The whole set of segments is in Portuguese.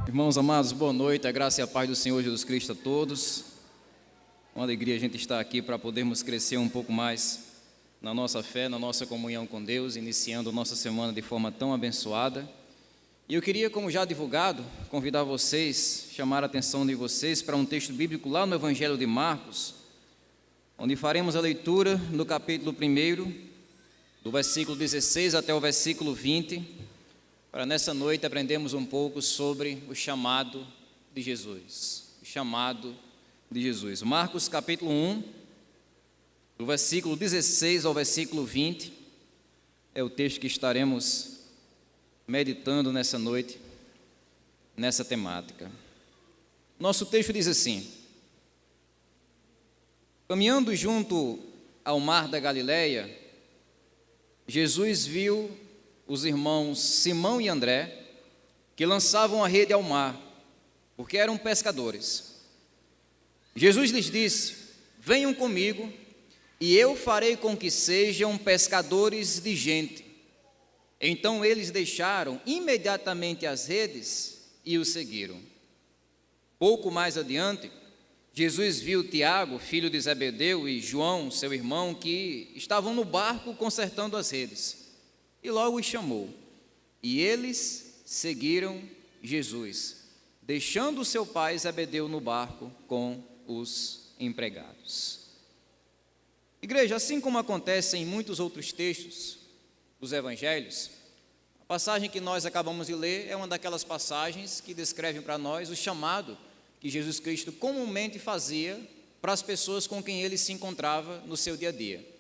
Irmãos amados, boa noite, a graça e a paz do Senhor Jesus Cristo a todos. Uma alegria a gente estar aqui para podermos crescer um pouco mais na nossa fé, na nossa comunhão com Deus, iniciando nossa semana de forma tão abençoada. E eu queria, como já divulgado, convidar vocês, chamar a atenção de vocês para um texto bíblico lá no Evangelho de Marcos, onde faremos a leitura no capítulo 1, do versículo 16 até o versículo 20, para nessa noite aprendermos um pouco sobre o chamado de Jesus. O chamado de Jesus. Marcos capítulo 1, do versículo 16 ao versículo 20, é o texto que estaremos meditando nessa noite, nessa temática. Nosso texto diz assim: caminhando junto ao mar da Galileia, Jesus viu os irmãos Simão e André, que lançavam a rede ao mar, porque eram pescadores. Jesus lhes disse: venham comigo, e eu farei com que sejam pescadores de gente. Então eles deixaram imediatamente as redes e o seguiram. Pouco mais adiante, Jesus viu Tiago, filho de Zebedeu, e João, seu irmão, que estavam no barco consertando as redes. E logo os chamou, e eles seguiram Jesus, deixando seu pai Zebedeu no barco com os empregados. Igreja, assim como acontece em muitos outros textos dos evangelhos, a passagem que nós acabamos de ler é uma daquelas passagens que descrevem para nós o chamado que Jesus Cristo comumente fazia para as pessoas com quem ele se encontrava no seu dia a dia.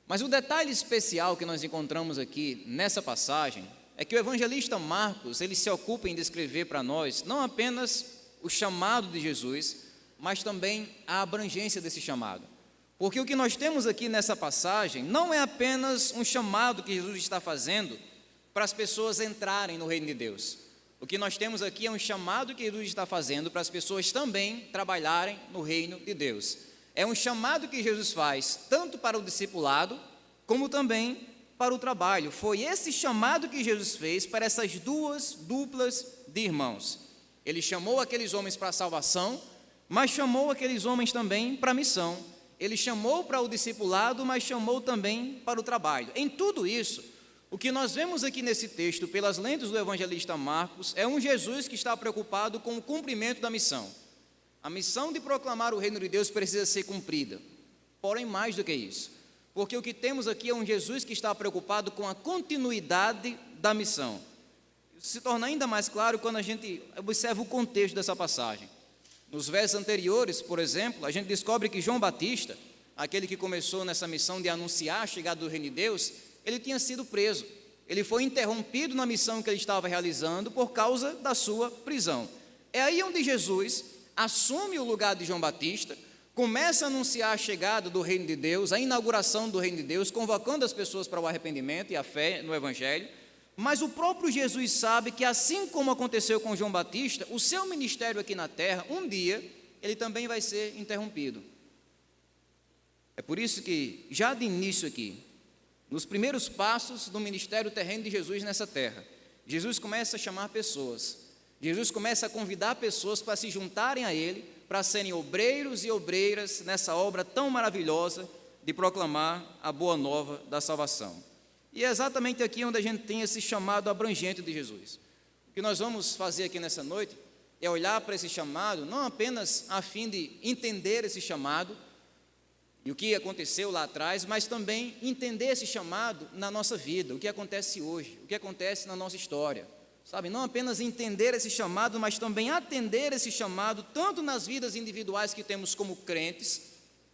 Mas o detalhe especial que nós encontramos aqui nessa passagem é que o evangelista Marcos, ele se ocupa em descrever para nós não apenas o chamado de Jesus, mas também a abrangência desse chamado. Porque o que nós temos aqui nessa passagem não é apenas um chamado que Jesus está fazendo para as pessoas entrarem no reino de Deus. O que nós temos aqui é um chamado que Jesus está fazendo para as pessoas também trabalharem no reino de Deus. É um chamado que Jesus faz tanto para o discipulado, como também para o trabalho. Foi esse chamado que Jesus fez para essas duas duplas de irmãos. Ele chamou aqueles homens para a salvação, mas chamou aqueles homens também para a missão. Ele chamou para o discipulado, mas chamou também para o trabalho. Em tudo isso, o que nós vemos aqui nesse texto, pelas lentes do evangelista Marcos, é um Jesus que está preocupado com o cumprimento da missão. A missão de proclamar o reino de Deus precisa ser cumprida, porém mais do que isso, porque o que temos aqui é um Jesus que está preocupado com a continuidade da missão. Isso se torna ainda mais claro quando a gente observa o contexto dessa passagem. Nos versos anteriores, por exemplo, a gente descobre que João Batista, aquele que começou nessa missão de anunciar a chegada do reino de Deus, ele tinha sido preso, ele foi interrompido na missão que ele estava realizando por causa da sua prisão. É aí onde Jesus assume o lugar de João Batista, começa a anunciar a chegada do reino de Deus, a inauguração do reino de Deus, convocando as pessoas para o arrependimento e a fé no evangelho. Mas o próprio Jesus sabe que, assim como aconteceu com João Batista, o seu ministério aqui na terra, um dia, ele também vai ser interrompido. É por isso que, já de início aqui, nos primeiros passos do ministério terreno de Jesus nessa terra, Jesus começa a chamar pessoas. Jesus começa a convidar pessoas para se juntarem a Ele, para serem obreiros e obreiras nessa obra tão maravilhosa de proclamar a boa nova da salvação. E é exatamente aqui onde a gente tem esse chamado abrangente de Jesus. O que nós vamos fazer aqui nessa noite é olhar para esse chamado, não apenas a fim de entender esse chamado e o que aconteceu lá atrás, mas também entender esse chamado na nossa vida, o que acontece hoje, o que acontece na nossa história. Sabe, não apenas entender esse chamado, mas também atender esse chamado, tanto nas vidas individuais que temos como crentes,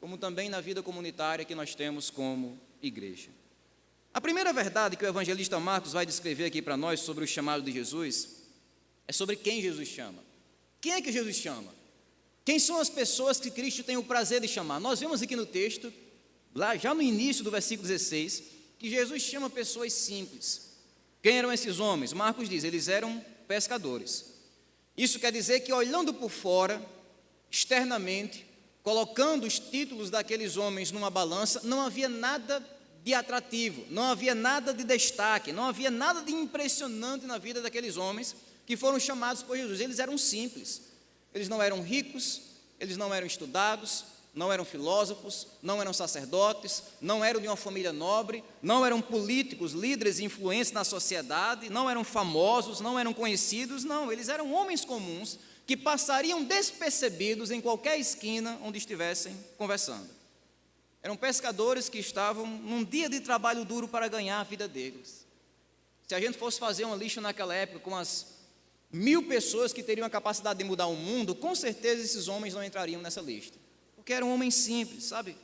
como também na vida comunitária que nós temos como igreja. A primeira verdade que o evangelista Marcos vai descrever aqui para nós sobre o chamado de Jesus é sobre quem Jesus chama. Quem é que Jesus chama? Quem são as pessoas que Cristo tem o prazer de chamar? Nós vemos aqui no texto, lá já no início do versículo 16, que Jesus chama pessoas simples. Quem eram esses homens? Marcos diz, eles eram pescadores. Isso quer dizer que, olhando por fora, externamente, colocando os títulos daqueles homens numa balança, não havia nada de atrativo, não havia nada de destaque, não havia nada de impressionante na vida daqueles homens, que foram chamados por Jesus. Eles eram simples, eles não eram ricos, eles não eram estudados, não eram filósofos, não eram sacerdotes, não eram de uma família nobre, não eram políticos, líderes e influentes na sociedade, não eram famosos, não eram conhecidos, não, eles eram homens comuns que passariam despercebidos em qualquer esquina onde estivessem conversando. Eram pescadores que estavam num dia de trabalho duro para ganhar a vida deles. Se a gente fosse fazer uma lista naquela época com as 1000 pessoas que teriam a capacidade de mudar o mundo, com certeza esses homens não entrariam nessa lista. Porque eram homens simples, sabe?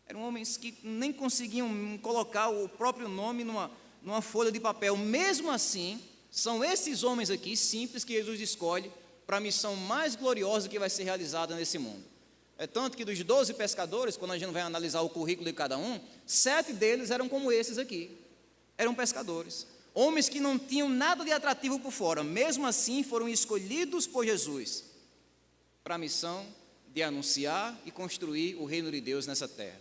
Eram homens que nem conseguiam colocar o próprio nome numa folha de papel. Mesmo assim, são esses homens aqui, simples, que Jesus escolhe para a missão mais gloriosa que vai ser realizada nesse mundo. É tanto que dos 12 pescadores, quando a gente vai analisar o currículo de cada um, 7 deles eram como esses aqui. Eram pescadores. Homens que não tinham nada de atrativo por fora. Mesmo assim, foram escolhidos por Jesus para a missão de anunciar e construir o reino de Deus nessa terra.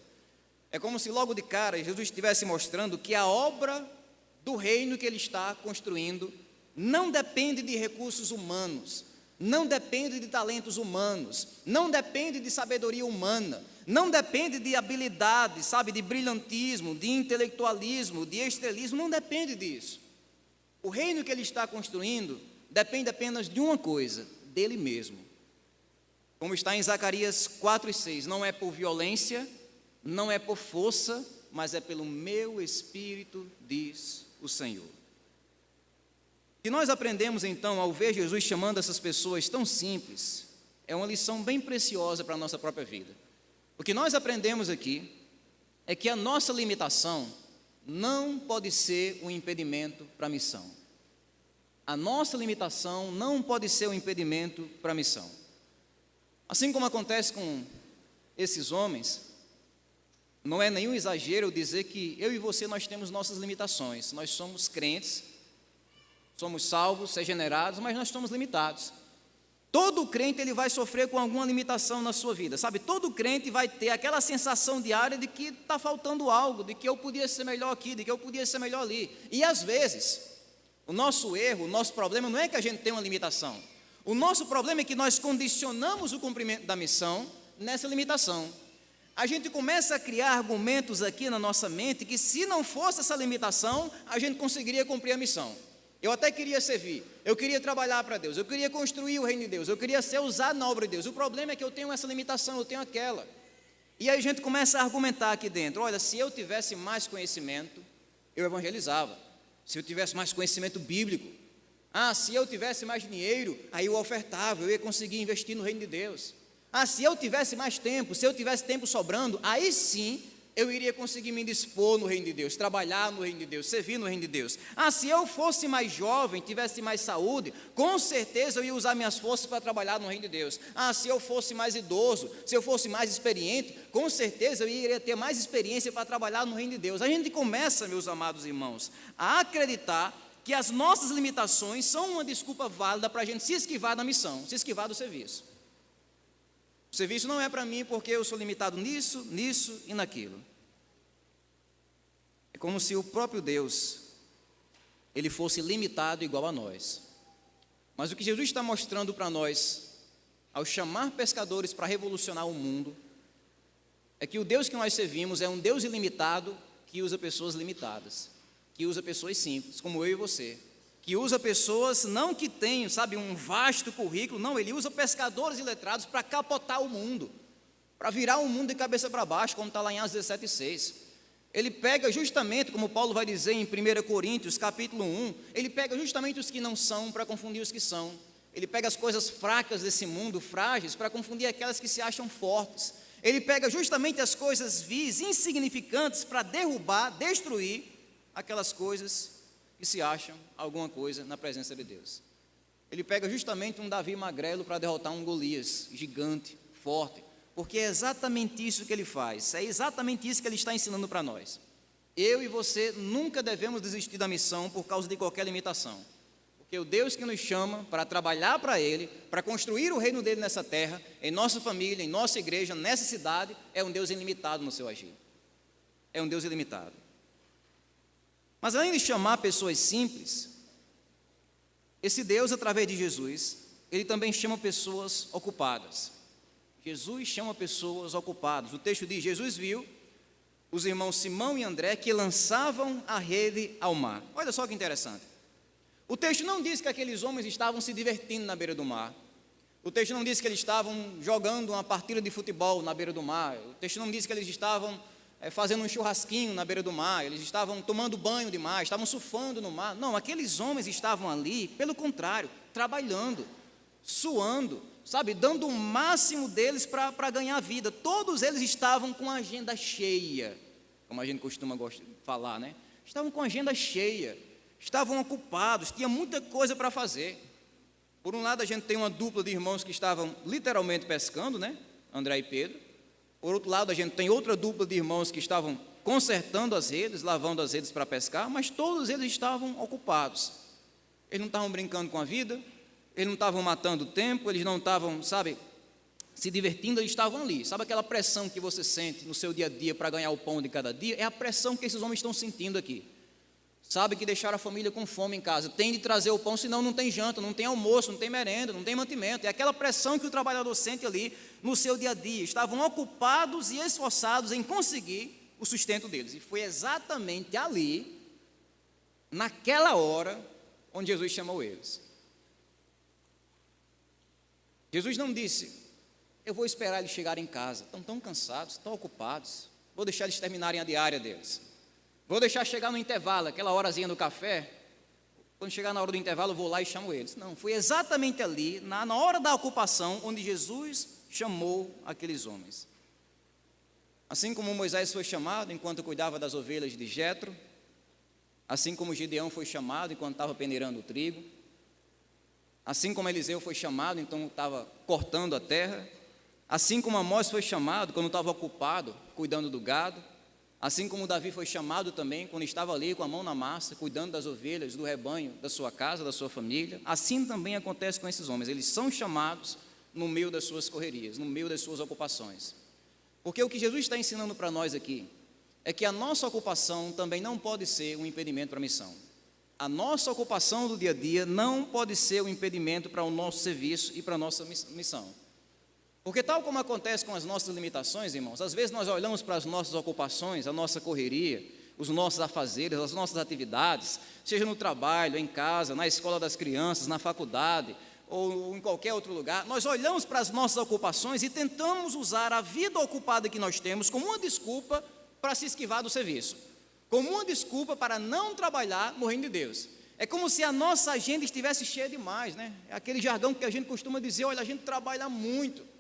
É como se logo de cara Jesus estivesse mostrando que a obra do reino que ele está construindo não depende de recursos humanos, não depende de talentos humanos, não depende de sabedoria humana, não depende de habilidade, sabe, de brilhantismo, de intelectualismo, de estrelismo, não depende disso. O reino que ele está construindo depende apenas de uma coisa, dele mesmo. Como está em Zacarias 4:6, não é por violência, não é por força, mas é pelo meu Espírito, diz o Senhor. E nós aprendemos então, ao ver Jesus chamando essas pessoas tão simples, é uma lição bem preciosa para a nossa própria vida. O que nós aprendemos aqui é que a nossa limitação não pode ser um impedimento para a missão. A nossa limitação não pode ser um impedimento para a missão. Assim como acontece com esses homens, não é nenhum exagero eu dizer que eu e você nós temos nossas limitações. Nós somos crentes, somos salvos, regenerados, mas nós somos limitados. Todo crente ele vai sofrer com alguma limitação na sua vida, sabe? Todo crente vai ter aquela sensação diária de que está faltando algo, de que eu podia ser melhor aqui, de que eu podia ser melhor ali. E às vezes, o nosso erro, o nosso problema não é que a gente tem uma limitação. O nosso problema é que nós condicionamos o cumprimento da missão nessa limitação. A gente começa a criar argumentos aqui na nossa mente que se não fosse essa limitação, a gente conseguiria cumprir a missão. Eu até queria servir, eu queria trabalhar para Deus, eu queria construir o reino de Deus, eu queria ser usado na obra de Deus. O problema é que eu tenho essa limitação, eu tenho aquela. E aí a gente começa a argumentar aqui dentro, olha, se eu tivesse mais conhecimento, eu evangelizava. Se eu tivesse mais conhecimento bíblico, se eu tivesse mais dinheiro, aí eu ofertava, eu ia conseguir investir no reino de Deus. Se eu tivesse mais tempo, se eu tivesse tempo sobrando, aí sim eu iria conseguir me dispor no reino de Deus, trabalhar no reino de Deus, servir no reino de Deus. Se eu fosse mais jovem, tivesse mais saúde, com certeza eu ia usar minhas forças para trabalhar no reino de Deus. Se eu fosse mais idoso, se eu fosse mais experiente, com certeza eu iria ter mais experiência para trabalhar no reino de Deus. A gente começa, meus amados irmãos, a acreditar que as nossas limitações são uma desculpa válida para a gente se esquivar da missão, se esquivar do serviço. O serviço não é para mim porque eu sou limitado nisso, nisso e naquilo. É como se o próprio Deus, ele fosse limitado igual a nós. Mas o que Jesus está mostrando para nós, ao chamar pescadores para revolucionar o mundo, é que o Deus que nós servimos é um Deus ilimitado que usa pessoas limitadas, que usa pessoas simples, como eu e você, que usa pessoas não que tenham, sabe, um vasto currículo, não, ele usa pescadores iletrados para capotar o mundo, para virar o mundo de cabeça para baixo, como está lá em Atos 17:6. Ele pega justamente, como Paulo vai dizer em 1 Coríntios, capítulo 1, ele pega justamente os que não são para confundir os que são. Ele pega as coisas fracas desse mundo, frágeis, para confundir aquelas que se acham fortes. Ele pega justamente as coisas vis, insignificantes, para derrubar, destruir aquelas coisas que se acham alguma coisa na presença de Deus. Ele pega justamente um Davi magrelo para derrotar um Golias, gigante, forte, porque é exatamente isso que ele faz, é exatamente isso que ele está ensinando para nós. Eu e você nunca devemos desistir da missão por causa de qualquer limitação, porque o Deus que nos chama para trabalhar para Ele, para construir o reino dEle nessa terra, em nossa família, em nossa igreja, nessa cidade, é um Deus ilimitado no seu agir, é um Deus ilimitado. Mas além de chamar pessoas simples, esse Deus, através de Jesus, ele também chama pessoas ocupadas. Jesus chama pessoas ocupadas. O texto diz: Jesus viu os irmãos Simão e André que lançavam a rede ao mar. Olha só que interessante. O texto não diz que aqueles homens estavam se divertindo na beira do mar. O texto não diz que eles estavam jogando uma partida de futebol na beira do mar. O texto não diz que eles estavam fazendo um churrasquinho na beira do mar. Eles estavam tomando banho de mar, estavam surfando no mar. Não, aqueles homens estavam ali, pelo contrário, trabalhando, suando, sabe, dando o máximo deles para ganhar vida. Todos eles estavam com a agenda cheia, como a gente costuma falar, né? Estavam com a agenda cheia, estavam ocupados, tinha muita coisa para fazer. Por um lado, a gente tem uma dupla de irmãos que estavam literalmente pescando, né? André e Pedro. Por outro lado, a gente tem outra dupla de irmãos que estavam consertando as redes, lavando as redes para pescar, mas todos eles estavam ocupados. Eles não estavam brincando com a vida, eles não estavam matando o tempo, eles não estavam, sabe, se divertindo, eles estavam ali. Sabe aquela pressão que você sente no seu dia a dia para ganhar o pão de cada dia? É a pressão que esses homens estão sentindo aqui. Sabe que deixaram a família com fome em casa, tem de trazer o pão, senão não tem janta, não tem almoço, não tem merenda, não tem mantimento. É aquela pressão que o trabalhador sente ali no seu dia a dia. Estavam ocupados e esforçados em conseguir o sustento deles. E foi exatamente ali, naquela hora, onde Jesus chamou eles. Jesus não disse: eu vou esperar eles chegarem em casa, estão tão cansados, tão ocupados, vou deixar eles terminarem a diária deles. Vou deixar chegar no intervalo, aquela horazinha do café, quando chegar na hora do intervalo eu vou lá e chamo eles. Não, foi exatamente ali, na hora da ocupação, onde Jesus chamou aqueles homens. Assim como Moisés foi chamado enquanto cuidava das ovelhas de Jetro, assim como Gideão foi chamado enquanto estava peneirando o trigo, assim como Eliseu foi chamado enquanto estava cortando a terra, assim como Amós foi chamado quando estava ocupado cuidando do gado, assim como Davi foi chamado também quando estava ali com a mão na massa, cuidando das ovelhas, do rebanho, da sua casa, da sua família, assim também acontece com esses homens. Eles são chamados no meio das suas correrias, no meio das suas ocupações. Porque o que Jesus está ensinando para nós aqui é que a nossa ocupação também não pode ser um impedimento para a missão. A nossa ocupação do dia a dia não pode ser um impedimento para o nosso serviço e para a nossa missão. Porque tal como acontece com as nossas limitações, irmãos, às vezes nós olhamos para as nossas ocupações, a nossa correria, os nossos afazeres, as nossas atividades, seja no trabalho, em casa, na escola das crianças, na faculdade, ou em qualquer outro lugar, nós olhamos para as nossas ocupações e tentamos usar a vida ocupada que nós temos como uma desculpa para se esquivar do serviço, como uma desculpa para não trabalhar no reino de Deus. É como se a nossa agenda estivesse cheia demais, né? É aquele jargão que a gente costuma dizer: olha, a gente trabalha muito.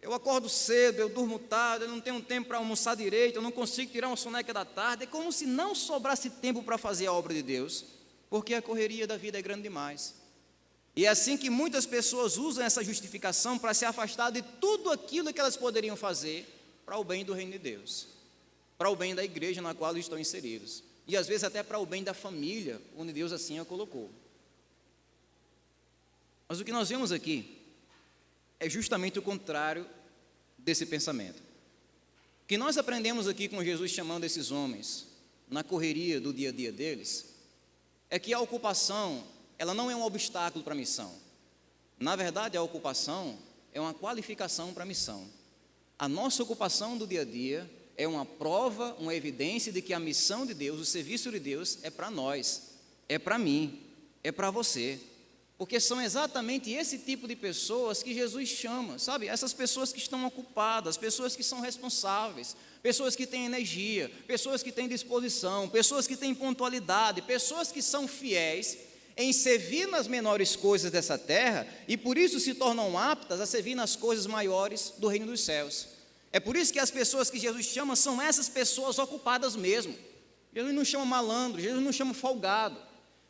Eu acordo cedo, eu durmo tarde, eu não tenho tempo para almoçar direito, eu não consigo tirar uma soneca da tarde. É como se não sobrasse tempo para fazer a obra de Deus, porque a correria da vida é grande demais. E é assim que muitas pessoas usam essa justificação para se afastar de tudo aquilo que elas poderiam fazer para o bem do reino de Deus, para o bem da igreja na qual estão inseridos, e às vezes até para o bem da família, onde Deus assim a colocou. Mas o que nós vemos aqui é justamente o contrário desse pensamento. O que nós aprendemos aqui com Jesus chamando esses homens na correria do dia a dia deles é que a ocupação, ela não é um obstáculo para a missão. Na verdade, a ocupação é uma qualificação para a missão. A nossa ocupação do dia a dia é uma prova, uma evidência de que a missão de Deus, o serviço de Deus é para nós, é para mim, é para você. Porque são exatamente esse tipo de pessoas que Jesus chama, sabe? Essas pessoas que estão ocupadas, pessoas que são responsáveis, pessoas que têm energia, pessoas que têm disposição, pessoas que têm pontualidade, pessoas que são fiéis em servir nas menores coisas dessa terra e por isso se tornam aptas a servir nas coisas maiores do reino dos céus. É por isso que as pessoas que Jesus chama são essas pessoas ocupadas mesmo. Jesus não chama malandro, Jesus não chama folgado,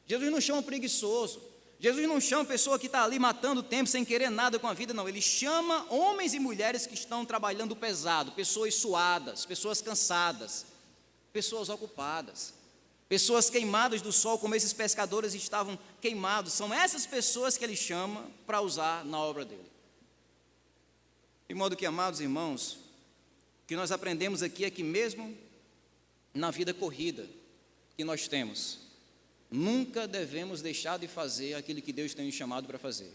Jesus não chama preguiçoso. Jesus não chama pessoa que está ali matando o tempo sem querer nada com a vida, não. Ele chama homens e mulheres que estão trabalhando pesado, pessoas suadas, pessoas cansadas, pessoas ocupadas, pessoas queimadas do sol, como esses pescadores estavam queimados. São essas pessoas que ele chama para usar na obra dele. De modo que, amados irmãos, o que nós aprendemos aqui é que mesmo na vida corrida que nós temos, nunca devemos deixar de fazer aquilo que Deus tem nos chamado para fazer,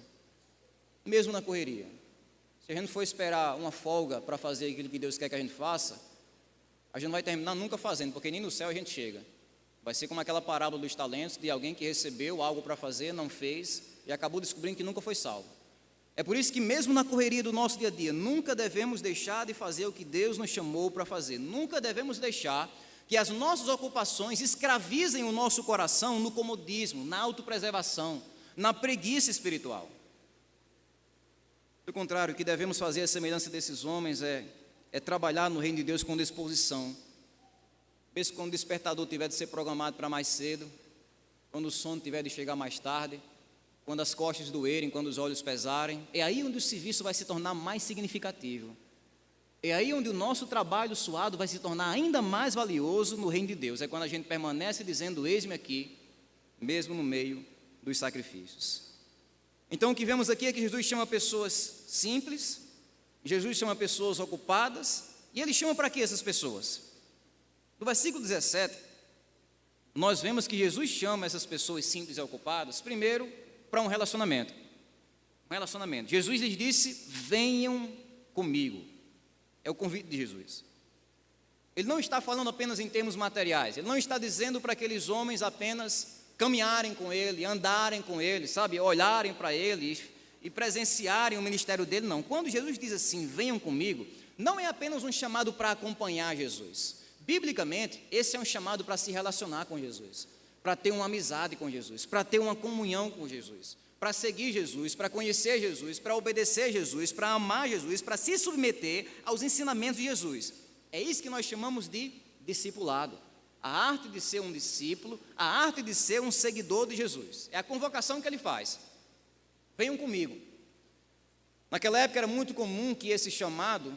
mesmo na correria. Se a gente for esperar uma folga para fazer aquilo que Deus quer que a gente faça, a gente não vai terminar nunca fazendo, porque nem no céu a gente chega. Vai ser como aquela parábola dos talentos, de alguém que recebeu algo para fazer, não fez, e acabou descobrindo que nunca foi salvo. É por isso que mesmo na correria do nosso dia a dia, nunca devemos deixar de fazer o que Deus nos chamou para fazer. Nunca devemos deixar que as nossas ocupações escravizem o nosso coração no comodismo, na autopreservação, na preguiça espiritual. Pelo contrário, o que devemos fazer, a semelhança desses homens, é trabalhar no reino de Deus com disposição. Mesmo quando o despertador tiver de ser programado para mais cedo, quando o sono tiver de chegar mais tarde, quando as costas doerem, quando os olhos pesarem, é aí onde o serviço vai se tornar mais significativo. É aí onde o nosso trabalho suado vai se tornar ainda mais valioso no reino de Deus. É quando a gente permanece dizendo: eis-me aqui, mesmo no meio dos sacrifícios. Então o que vemos aqui é que Jesus chama pessoas simples, Jesus chama pessoas ocupadas, e Ele chama para quê essas pessoas? No versículo 17, nós vemos que Jesus chama essas pessoas simples e ocupadas, primeiro, para um relacionamento. Jesus lhes disse: venham comigo. É o convite de Jesus. Ele não está falando apenas em termos materiais. Ele não está dizendo para aqueles homens apenas caminharem com Ele, andarem com Ele, sabe, olharem para Ele e presenciarem o ministério dele, não. Quando Jesus diz assim: venham comigo, não é apenas um chamado para acompanhar Jesus. Biblicamente, esse é um chamado para se relacionar com Jesus, para ter uma amizade com Jesus, para ter uma comunhão com Jesus, para seguir Jesus, para conhecer Jesus, para obedecer Jesus, para amar Jesus, para se submeter aos ensinamentos de Jesus. É isso que nós chamamos de discipulado. A arte de ser um discípulo, a arte de ser um seguidor de Jesus. É a convocação que Ele faz: venham comigo. Naquela época era muito comum que esse chamado,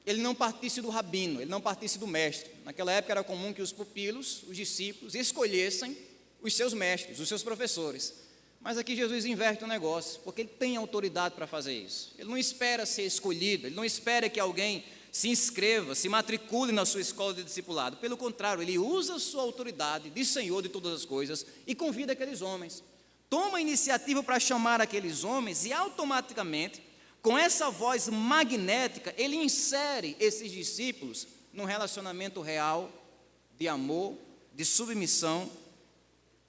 ele não partisse do rabino, ele não partisse do mestre. Naquela época era comum que os pupilos, os discípulos, escolhessem os seus mestres, os seus professores. Mas aqui Jesus inverte o negócio, porque Ele tem autoridade para fazer isso. Ele não espera ser escolhido, Ele não espera que alguém se inscreva, se matricule na sua escola de discipulado. Pelo contrário, Ele usa a sua autoridade de Senhor de todas as coisas e convida aqueles homens. Toma a iniciativa para chamar aqueles homens e automaticamente, com essa voz magnética, Ele insere esses discípulos num relacionamento real de amor, de submissão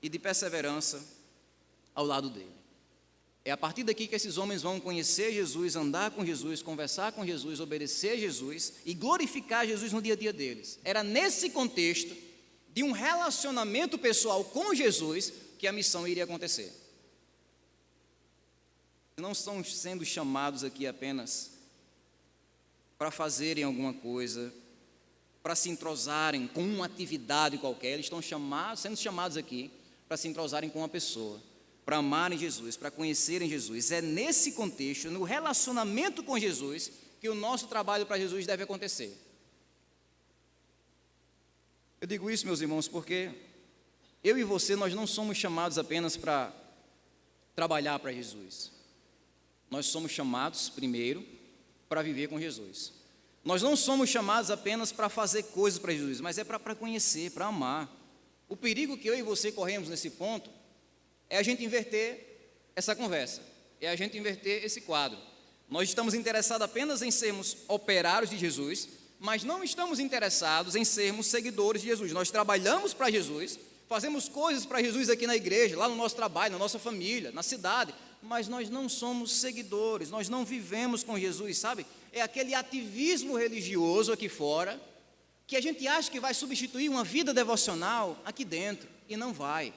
e de perseverança ao lado dele. É a partir daqui que esses homens vão conhecer Jesus, andar com Jesus, conversar com Jesus, obedecer Jesus e glorificar Jesus no dia a dia deles. Era nesse contexto de um relacionamento pessoal com Jesus que a missão iria acontecer. Não estão sendo chamados aqui apenas para fazerem alguma coisa, para se entrosarem com uma atividade qualquer. Eles estão sendo chamados aqui para se entrosarem com uma pessoa, para amarem Jesus, para conhecerem Jesus. É nesse contexto, no relacionamento com Jesus, que o nosso trabalho para Jesus deve acontecer. Eu digo isso, meus irmãos, porque eu e você, nós não somos chamados apenas para trabalhar para Jesus. Nós somos chamados, primeiro, para viver com Jesus. Nós não somos chamados apenas para fazer coisas para Jesus, mas é para conhecer, para amar. O perigo que eu e você corremos nesse ponto é a gente inverter essa conversa, é a gente inverter esse quadro. Nós estamos interessados apenas em sermos operários de Jesus, mas não estamos interessados em sermos seguidores de Jesus. Nós trabalhamos para Jesus, fazemos coisas para Jesus aqui na igreja, lá no nosso trabalho, na nossa família, na cidade, mas nós não somos seguidores, nós não vivemos com Jesus, sabe? É aquele ativismo religioso aqui fora, que a gente acha que vai substituir uma vida devocional aqui dentro, e não vai.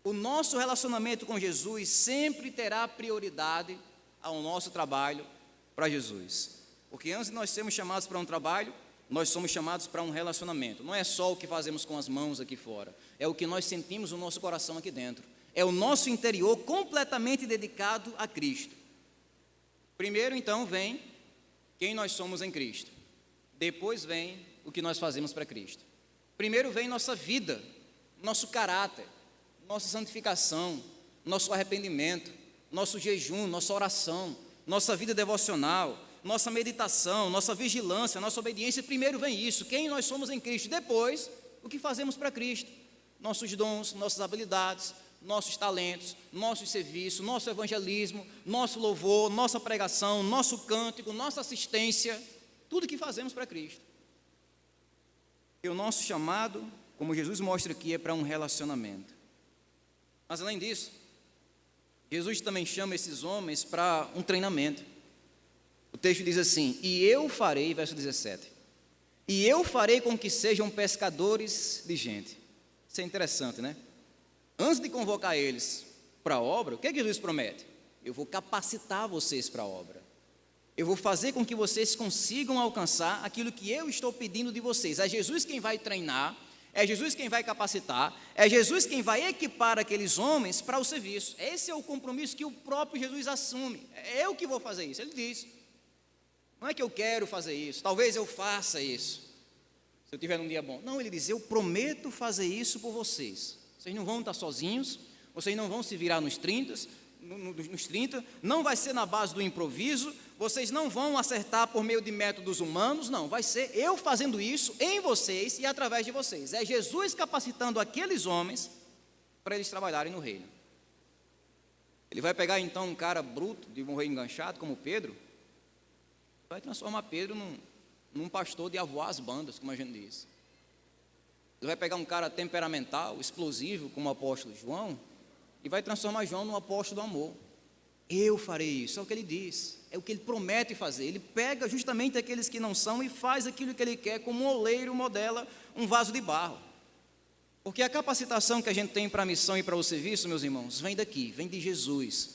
O nosso relacionamento com Jesus sempre terá prioridade ao nosso trabalho para Jesus. Porque antes de nós sermos chamados para um trabalho, nós somos chamados para um relacionamento. Não é só o que fazemos com as mãos aqui fora, é o que nós sentimos no nosso coração aqui dentro. É o nosso interior completamente dedicado a Cristo. Primeiro, então, vem quem nós somos em Cristo. Depois vem o que nós fazemos para Cristo. Primeiro vem nossa vida, nosso caráter, nossa santificação, nosso arrependimento, nosso jejum, nossa oração, nossa vida devocional, nossa meditação, nossa vigilância, nossa obediência. Primeiro vem isso, quem nós somos em Cristo. Depois, o que fazemos para Cristo. nossos dons, nossas habilidades, nossos talentos, nosso serviço, nosso evangelismo, nosso louvor, nossa pregação, nosso cântico, nossa assistência, tudo que fazemos para Cristo. E o nosso chamado, como Jesus mostra aqui, é para um relacionamento. Mas além disso, Jesus também chama esses homens para um treinamento. O texto diz assim: e eu farei, verso 17, e eu farei com que sejam pescadores de gente. Isso é interessante, né? Antes de convocar eles para a obra, o que é que Jesus promete? Eu vou capacitar vocês para a obra. Eu vou fazer com que vocês consigam alcançar aquilo que eu estou pedindo de vocês. É Jesus quem vai treinar, é Jesus quem vai capacitar, é Jesus quem vai equipar aqueles homens para o serviço. Esse é o compromisso que o próprio Jesus assume. É eu que vou fazer isso. Ele diz: não é que eu quero fazer isso, talvez eu faça isso, se eu tiver um dia bom. Não, ele diz: eu prometo fazer isso por vocês. Vocês não vão estar sozinhos, vocês não vão se virar nos 30, não vai ser na base do improviso, vocês não vão acertar por meio de métodos humanos, não, vai ser eu fazendo isso em vocês e através de vocês. É Jesus capacitando aqueles homens para eles trabalharem no reino. Ele vai pegar então um cara bruto, de morrer enganchado, como Pedro, vai transformar Pedro num pastor de avoar as bandas, como a gente diz. Ele vai pegar um cara temperamental, explosivo, como o apóstolo João, e vai transformar João num apóstolo do amor. Eu farei isso, é o que ele diz, é o que ele promete fazer. Ele pega justamente aqueles que não são e faz aquilo que ele quer, como um oleiro modela um vaso de barro. Porque a capacitação que a gente tem para a missão e para o serviço, meus irmãos, vem daqui, vem de Jesus.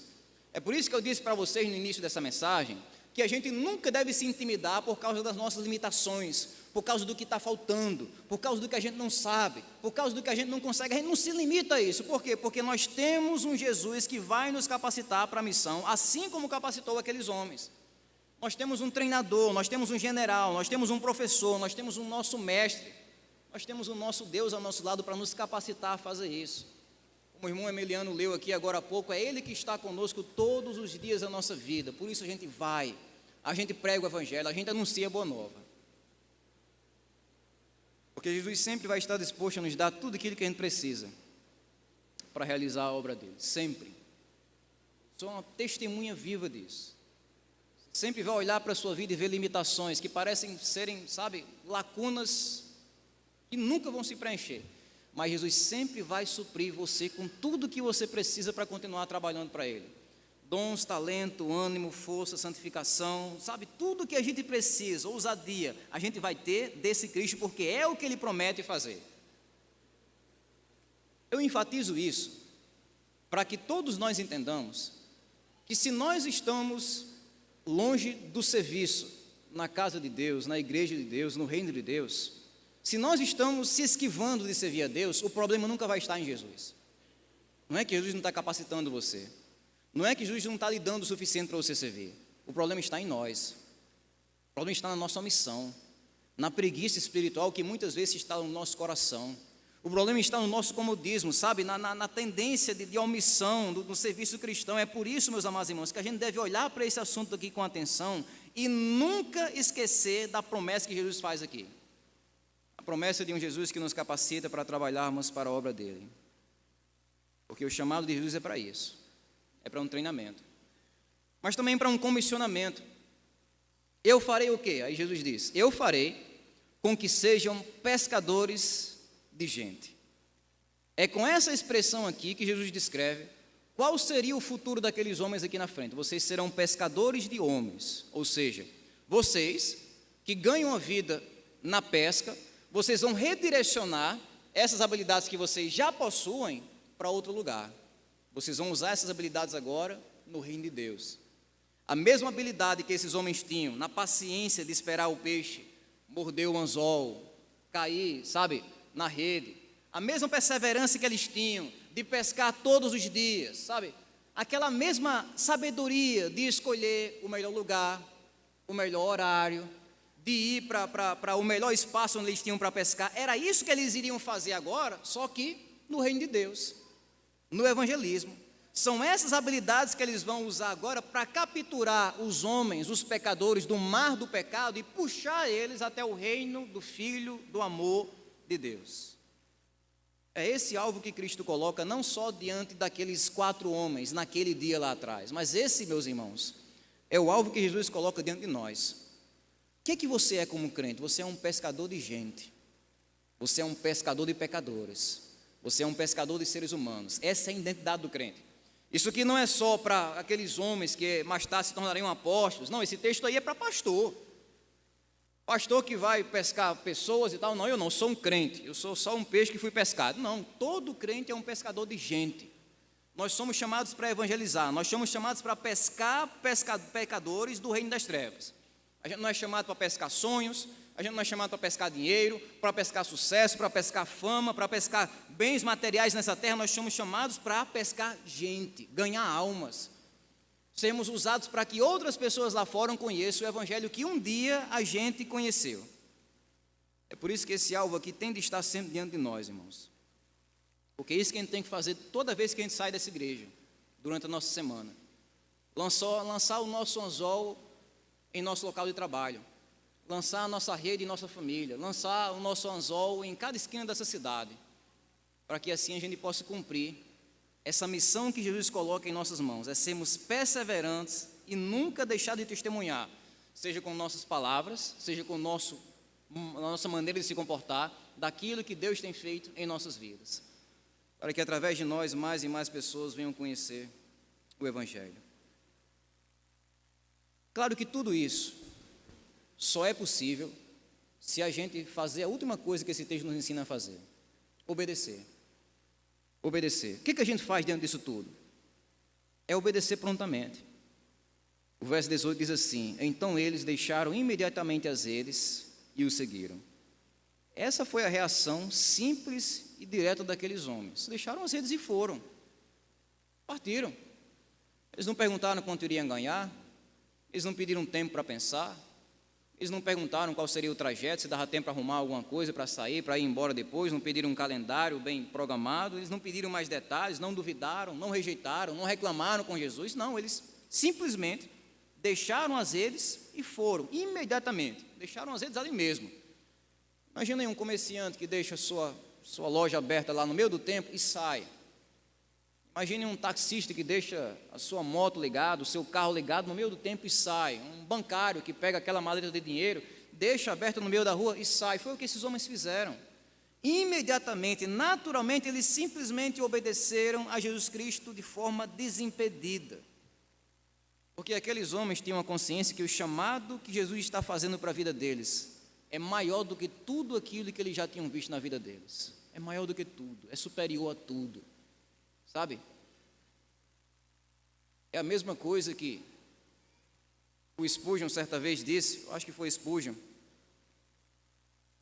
É por isso que eu disse para vocês no início dessa mensagem, que a gente nunca deve se intimidar por causa das nossas limitações, por causa do que está faltando, por causa do que a gente não sabe, por causa do que a gente não consegue. A gente não se limita a isso. Por quê? Porque nós temos um Jesus que vai nos capacitar para a missão, assim como capacitou aqueles homens. Nós temos um treinador, nós temos um general, nós temos um professor, nós temos um nosso mestre, nós temos o nosso Deus ao nosso lado para nos capacitar a fazer isso. Como o irmão Emiliano leu aqui agora há pouco, é Ele que está conosco todos os dias da nossa vida. Por isso a gente vai, a gente prega o Evangelho, a gente anuncia a Boa Nova. Porque Jesus sempre vai estar disposto a nos dar tudo aquilo que a gente precisa para realizar a obra dele, sempre. Sou uma testemunha viva disso. Sempre vai olhar para a sua vida e ver limitações que parecem serem, sabe, lacunas que nunca vão se preencher. Mas Jesus sempre vai suprir você com tudo que você precisa para continuar trabalhando para Ele. Dons, talento, ânimo, força, santificação, sabe, tudo que a gente precisa, ousadia, a gente vai ter desse Cristo, porque é o que Ele promete fazer. Eu enfatizo isso para que todos nós entendamos que se nós estamos longe do serviço na casa de Deus, na igreja de Deus, no reino de Deus, se nós estamos se esquivando de servir a Deus, o problema nunca vai estar em Jesus. Não é que Jesus não está capacitando você, não é que Jesus não está lhe dando o suficiente para você servir. O problema está em nós, o problema está na nossa omissão, na preguiça espiritual que muitas vezes está no nosso coração. O problema está no nosso comodismo, sabe, na tendência de omissão no serviço cristão. É por isso, meus amados irmãos, que a gente deve olhar para esse assunto aqui com atenção e nunca esquecer da promessa que Jesus faz aqui. A promessa de um Jesus que nos capacita para trabalharmos para a obra dele. Porque o chamado de Jesus é para isso, é para um treinamento, mas também para um comissionamento. Eu farei o quê? Aí Jesus diz: eu farei com que sejam pescadores de gente. É com essa expressão aqui que Jesus descreve qual seria o futuro daqueles homens aqui na frente. Vocês serão pescadores de homens, ou seja, vocês que ganham a vida na pesca, vocês vão redirecionar essas habilidades que vocês já possuem para outro lugar. Vocês vão usar essas habilidades agora no reino de Deus. A mesma habilidade que esses homens tinham na paciência de esperar o peixe morder o anzol, cair, sabe, na rede. A mesma perseverança que eles tinham de pescar todos os dias, sabe? Aquela mesma sabedoria de escolher o melhor lugar, o melhor horário, de ir para o melhor espaço onde eles tinham para pescar. Era isso que eles iriam fazer agora, só que no reino de Deus, no evangelismo. São essas habilidades que eles vão usar agora para capturar os homens, os pecadores do mar do pecado e puxar eles até o reino do Filho do amor de Deus. É esse alvo que Cristo coloca não só diante daqueles 4 homens naquele dia lá atrás, mas esse, meus irmãos, é o alvo que Jesus coloca diante de nós. O que é que você é como crente? Você é um pescador de gente. Você é um pescador de pecadores. Você é um pescador de seres humanos. Essa é a identidade do crente. Isso aqui não é só para aqueles homens que mais tarde se tornariam apóstolos. Não, esse texto aí é para pastor. Pastor que vai pescar pessoas e tal. Não, eu não sou um crente. Eu sou só um peixe que fui pescado. Não, todo crente é um pescador de gente. Nós somos chamados para evangelizar. Nós somos chamados para pescar pecadores do reino das trevas. A gente não é chamado para pescar sonhos. A gente não é chamado para pescar dinheiro, para pescar sucesso, para pescar fama, para pescar bens materiais nessa terra. Nós somos chamados para pescar gente, ganhar almas, sermos usados para que outras pessoas lá fora conheçam o evangelho que um dia a gente conheceu. É por isso que esse alvo aqui tem de estar sempre diante de nós, irmãos, porque é isso que a gente tem que fazer toda vez que a gente sai dessa igreja, durante a nossa semana, lançar o nosso anzol em nosso local de trabalho, lançar a nossa rede em nossa família, lançar o nosso anzol em cada esquina dessa cidade, para que assim a gente possa cumprir essa missão que Jesus coloca em nossas mãos, é sermos perseverantes e nunca deixar de testemunhar, seja com nossas palavras, seja com a nossa maneira de se comportar, daquilo que Deus tem feito em nossas vidas, para que através de nós mais e mais pessoas venham conhecer o Evangelho. Claro que tudo isso só é possível se a gente fazer a última coisa que esse texto nos ensina a fazer: obedecer. Obedecer. O que a gente faz diante disso tudo? É obedecer prontamente. O verso 18 diz assim: então eles deixaram imediatamente as redes e o seguiram. Essa foi a reação simples e direta daqueles homens. Deixaram as redes e foram. Partiram. Eles não perguntaram quanto iriam ganhar, eles não pediram tempo para pensar, eles não perguntaram qual seria o trajeto, se dava tempo para arrumar alguma coisa para sair, para ir embora depois, não pediram um calendário bem programado, eles não pediram mais detalhes, não duvidaram, não rejeitaram, não reclamaram com Jesus, não, eles simplesmente deixaram as redes e foram, imediatamente, deixaram as redes ali mesmo. Imagina aí um comerciante que deixa sua loja aberta lá no meio do tempo e sai. Imagine um taxista que deixa a sua moto ligada, o seu carro ligado no meio do tempo e sai. Um bancário que pega aquela maleta de dinheiro, deixa aberta no meio da rua e sai. Foi o que esses homens fizeram. Imediatamente, naturalmente, eles simplesmente obedeceram a Jesus Cristo de forma desimpedida. Porque aqueles homens tinham a consciência que o chamado que Jesus está fazendo para a vida deles é maior do que tudo aquilo que eles já tinham visto na vida deles. É maior do que tudo, é superior a tudo. Sabe? É a mesma coisa que o Spurgeon certa vez disse, eu acho que foi Spurgeon.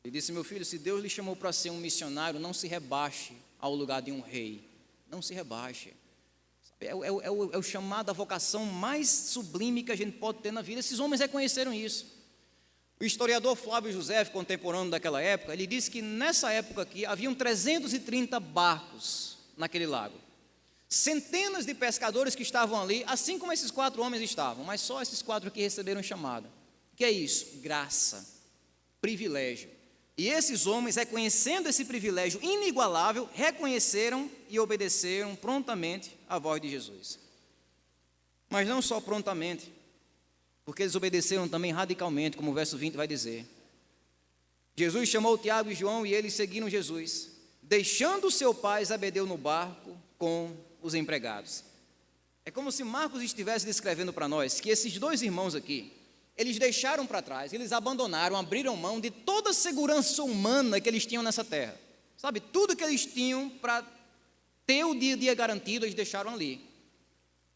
Ele disse: meu filho, se Deus lhe chamou para ser um missionário, não se rebaixe ao lugar de um rei. Não se rebaixe. É o chamado, a vocação mais sublime que a gente pode ter na vida. Esses homens reconheceram isso. O historiador Flávio José, contemporâneo daquela época, ele disse que nessa época aqui haviam 330 barcos naquele lago. Centenas de pescadores que estavam ali, assim como esses 4 homens estavam, mas só esses 4 aqui receberam chamada. O que é isso? Graça, privilégio. E esses homens, reconhecendo esse privilégio inigualável, reconheceram e obedeceram prontamente à voz de Jesus. Mas não só prontamente, porque eles obedeceram também radicalmente, como o verso 20 vai dizer. Jesus chamou Tiago e João e eles seguiram Jesus, deixando seu pai Zebedeu no barco com os empregados. É como se Marcos estivesse descrevendo para nós que esses 2 irmãos aqui, eles deixaram para trás, eles abandonaram, abriram mão de toda a segurança humana que eles tinham nessa terra. Sabe, tudo que eles tinham para ter o dia a dia garantido, eles deixaram ali.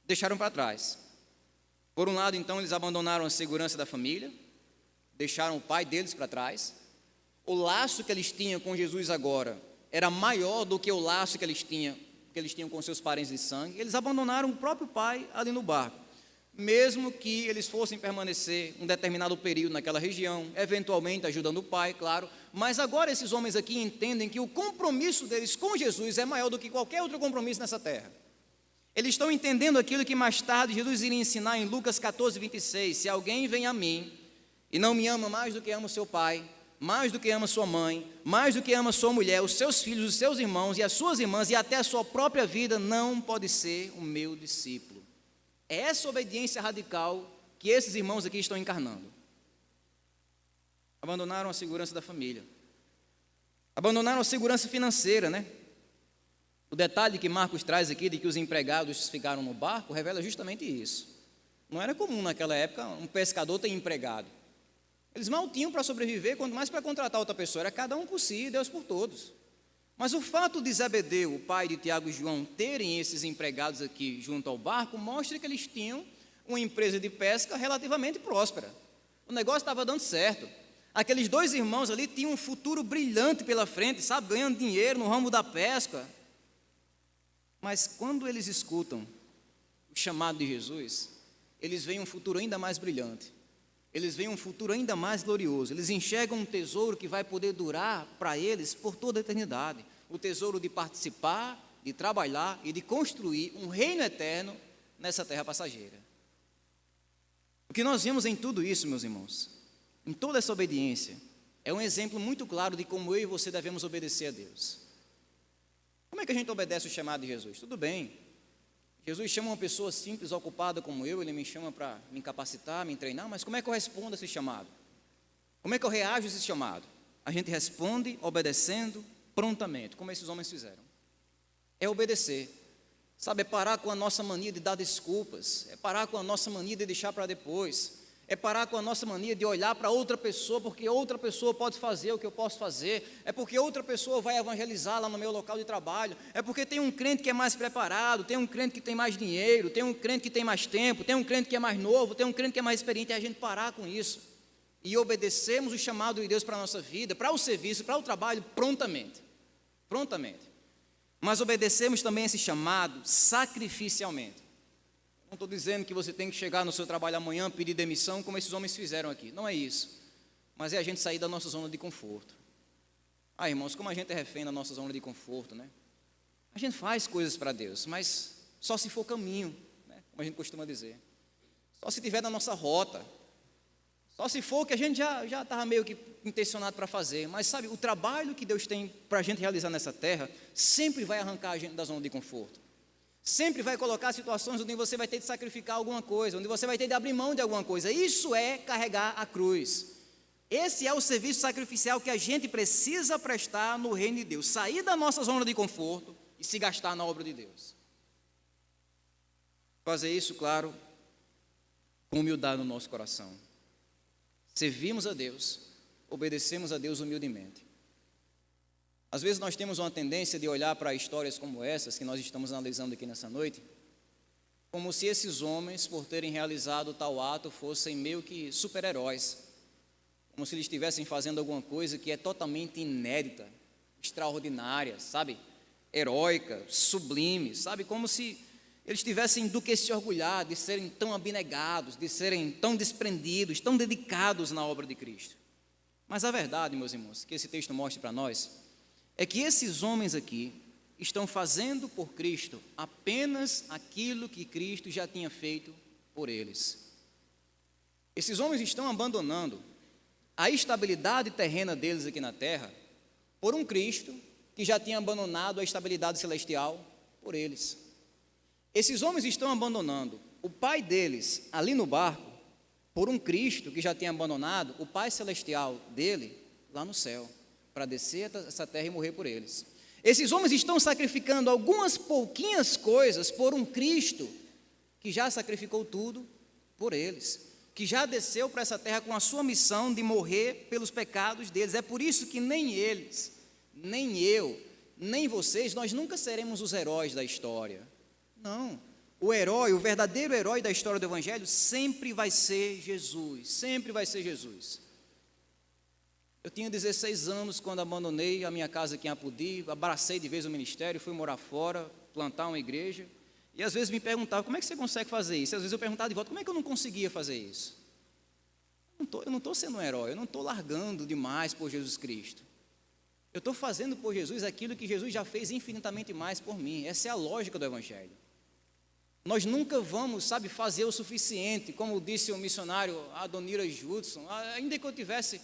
Deixaram para trás. Por um lado, então, eles abandonaram a segurança da família, deixaram o pai deles para trás. O laço que eles tinham com Jesus agora era maior do que o laço que eles tinham com seus parentes de sangue. Eles abandonaram o próprio pai ali no barco, mesmo que eles fossem permanecer um determinado período naquela região, eventualmente ajudando o pai, claro, mas agora esses homens aqui entendem que o compromisso deles com Jesus é maior do que qualquer outro compromisso nessa terra. Eles estão entendendo aquilo que mais tarde Jesus iria ensinar em Lucas 14, 26, se alguém vem a mim e não me ama mais do que ama o seu pai, mais do que ama sua mãe, mais do que ama sua mulher, os seus filhos, os seus irmãos e as suas irmãs e até a sua própria vida, não pode ser o meu discípulo. É essa obediência radical que esses irmãos aqui estão encarnando. Abandonaram a segurança da família. Abandonaram a segurança financeira, né? O detalhe que Marcos traz aqui de que os empregados ficaram no barco revela justamente isso. Não era comum naquela época um pescador ter empregado. Eles mal tinham para sobreviver, quanto mais para contratar outra pessoa. Era cada um por si e Deus por todos. Mas o fato de Zebedeu, o pai de Tiago e João, terem esses empregados aqui junto ao barco, mostra que eles tinham uma empresa de pesca relativamente próspera. O negócio estava dando certo. Aqueles dois irmãos ali tinham um futuro brilhante pela frente, sabe, ganhando dinheiro no ramo da pesca. Mas quando eles escutam o chamado de Jesus, eles veem um futuro ainda mais brilhante. Eles veem um futuro ainda mais glorioso. Eles enxergam um tesouro que vai poder durar para eles por toda a eternidade. O tesouro de participar, de trabalhar e de construir um reino eterno nessa terra passageira. O que nós vemos em tudo isso, meus irmãos, em toda essa obediência, é um exemplo muito claro de como eu e você devemos obedecer a Deus. Como é que a gente obedece o chamado de Jesus? Tudo bem. Jesus chama uma pessoa simples, ocupada como eu, Ele me chama para me capacitar, me treinar, mas como é que eu respondo a esse chamado? Como é que eu reajo a esse chamado? A gente responde obedecendo prontamente, como esses homens fizeram. É obedecer, sabe, é parar com a nossa mania de dar desculpas, é parar com a nossa mania de deixar para depois, é parar com a nossa mania de olhar para outra pessoa, porque outra pessoa pode fazer o que eu posso fazer, é porque outra pessoa vai evangelizar lá no meu local de trabalho, é porque tem um crente que é mais preparado, tem um crente que tem mais dinheiro, tem um crente que tem mais tempo, tem um crente que é mais novo, tem um crente que é mais experiente, é a gente parar com isso e obedecermos o chamado de Deus para a nossa vida, para o serviço, para o trabalho, prontamente, mas obedecemos também esse chamado sacrificialmente. Não estou dizendo que você tem que chegar no seu trabalho amanhã, pedir demissão, como esses homens fizeram aqui. Não é isso. Mas é a gente sair da nossa zona de conforto. Ah, irmãos, como a gente é refém da nossa zona de conforto, né? A gente faz coisas para Deus, mas só se for caminho, né? Como a gente costuma dizer. Só se estiver na nossa rota. Só se for o que a gente já estava meio que intencionado para fazer. Mas sabe, o trabalho que Deus tem para a gente realizar nessa terra sempre vai arrancar a gente da zona de conforto. Sempre vai colocar situações onde você vai ter de sacrificar alguma coisa, onde você vai ter de abrir mão de alguma coisa. Isso é carregar a cruz. Esse é o serviço sacrificial que a gente precisa prestar no reino de Deus. Sair da nossa zona de conforto e se gastar na obra de Deus. Fazer isso, claro, com humildade no nosso coração. Servimos a Deus, obedecemos a Deus humildemente. Às vezes nós temos uma tendência de olhar para histórias como essas, que nós estamos analisando aqui nessa noite, como se esses homens, por terem realizado tal ato, fossem meio que super-heróis, como se eles estivessem fazendo alguma coisa que é totalmente inédita, extraordinária, sabe? Heróica, sublime, sabe? Como se eles tivessem do que se orgulhar, de serem tão abnegados, de serem tão desprendidos, tão dedicados na obra de Cristo. Mas a verdade, meus irmãos, que esse texto mostra para nós, é que esses homens aqui estão fazendo por Cristo apenas aquilo que Cristo já tinha feito por eles. Esses homens estão abandonando a estabilidade terrena deles aqui na terra por um Cristo que já tinha abandonado a estabilidade celestial por eles. Esses homens estão abandonando o pai deles ali no barco por um Cristo que já tinha abandonado o Pai celestial dele lá no céu, para descer essa terra e morrer por eles. Esses homens estão sacrificando algumas pouquinhas coisas por um Cristo que já sacrificou tudo por eles, que já desceu para essa terra com a sua missão de morrer pelos pecados deles. É por isso que nem eles, nem eu, nem vocês, nós nunca seremos os heróis da história. Não, o herói, o verdadeiro herói da história do Evangelho sempre vai ser Jesus, sempre vai ser Jesus. Eu tinha 16 anos quando abandonei a minha casa aqui em Apodi, abracei de vez o ministério, fui morar fora, plantar uma igreja, e às vezes me perguntavam, como é que você consegue fazer isso? E às vezes eu perguntava de volta, como é que eu não conseguia fazer isso? Eu não estou sendo um herói, eu não estou largando demais por Jesus Cristo. Eu estou fazendo por Jesus aquilo que Jesus já fez infinitamente mais por mim. Essa é a lógica do Evangelho. Nós nunca vamos, sabe, fazer o suficiente, como disse o missionário Adoniras Judson, ainda que eu tivesse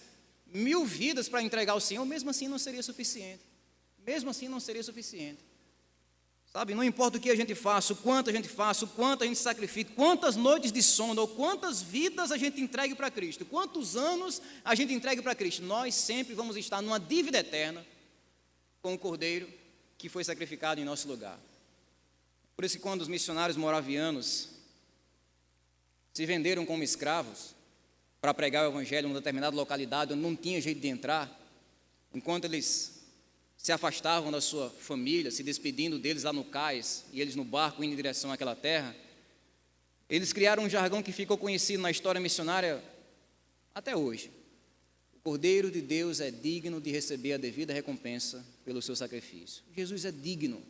1000 vidas para entregar ao Senhor, mesmo assim não seria suficiente. Mesmo assim não seria suficiente. Sabe, não importa o que a gente faça, o quanto a gente faça, o quanto a gente sacrifique, quantas noites de sono ou quantas vidas a gente entregue para Cristo, quantos anos a gente entregue para Cristo, nós sempre vamos estar numa dívida eterna com o Cordeiro que foi sacrificado em nosso lugar. Por isso que quando os missionários moravianos se venderam como escravos para pregar o evangelho em uma determinada localidade onde não tinha jeito de entrar, enquanto eles se afastavam da sua família, se despedindo deles lá no cais, e eles no barco indo em direção àquela terra, eles criaram um jargão que ficou conhecido na história missionária até hoje. O Cordeiro de Deus é digno de receber a devida recompensa pelo seu sacrifício. Jesus é digno.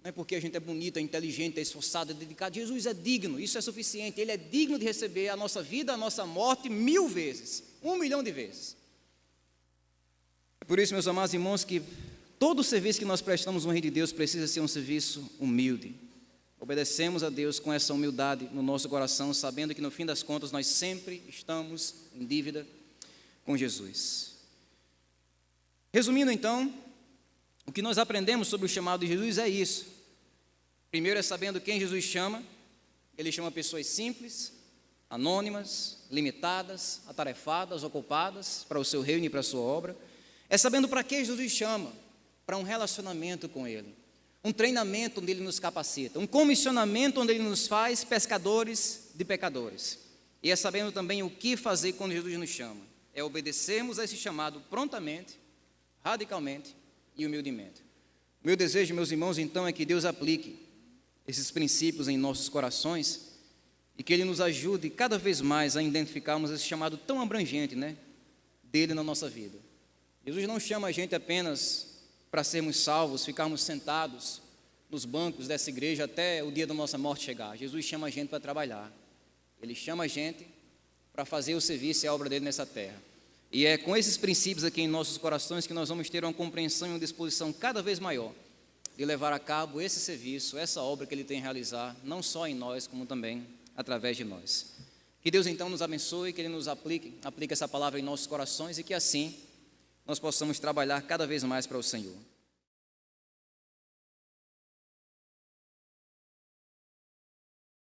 Não é porque a gente é bonito, é inteligente, é esforçado, é dedicado. Jesus é digno, isso é suficiente. Ele é digno de receber a nossa vida, a nossa morte 1000 vezes, 1 milhão de vezes. É por isso, meus amados irmãos, que todo o serviço que nós prestamos no reino de Deus precisa ser um serviço humilde. Obedecemos a Deus com essa humildade no nosso coração, sabendo que no fim das contas nós sempre estamos em dívida com Jesus. Resumindo então, o que nós aprendemos sobre o chamado de Jesus é isso. Primeiro é sabendo quem Jesus chama. Ele chama pessoas simples, anônimas, limitadas, atarefadas, ocupadas para o seu reino e para a sua obra. É sabendo para que Jesus chama, para um relacionamento com Ele, um treinamento onde Ele nos capacita, um comissionamento onde Ele nos faz pescadores de pecadores. E é sabendo também o que fazer quando Jesus nos chama. É obedecermos a esse chamado prontamente, radicalmente e humildemente. O meu desejo, meus irmãos, então, é que Deus aplique esses princípios em nossos corações e que Ele nos ajude cada vez mais a identificarmos esse chamado tão abrangente, dele na nossa vida. Jesus não chama a gente apenas para sermos salvos, ficarmos sentados nos bancos dessa igreja até o dia da nossa morte chegar. Jesus chama a gente para trabalhar. Ele chama a gente para fazer o serviço e a obra dele nessa terra. E é com esses princípios aqui em nossos corações que nós vamos ter uma compreensão e uma disposição cada vez maior de levar a cabo esse serviço, essa obra que Ele tem a realizar, não só em nós, como também através de nós. Que Deus então nos abençoe, que Ele nos aplique essa palavra em nossos corações e que assim nós possamos trabalhar cada vez mais para o Senhor.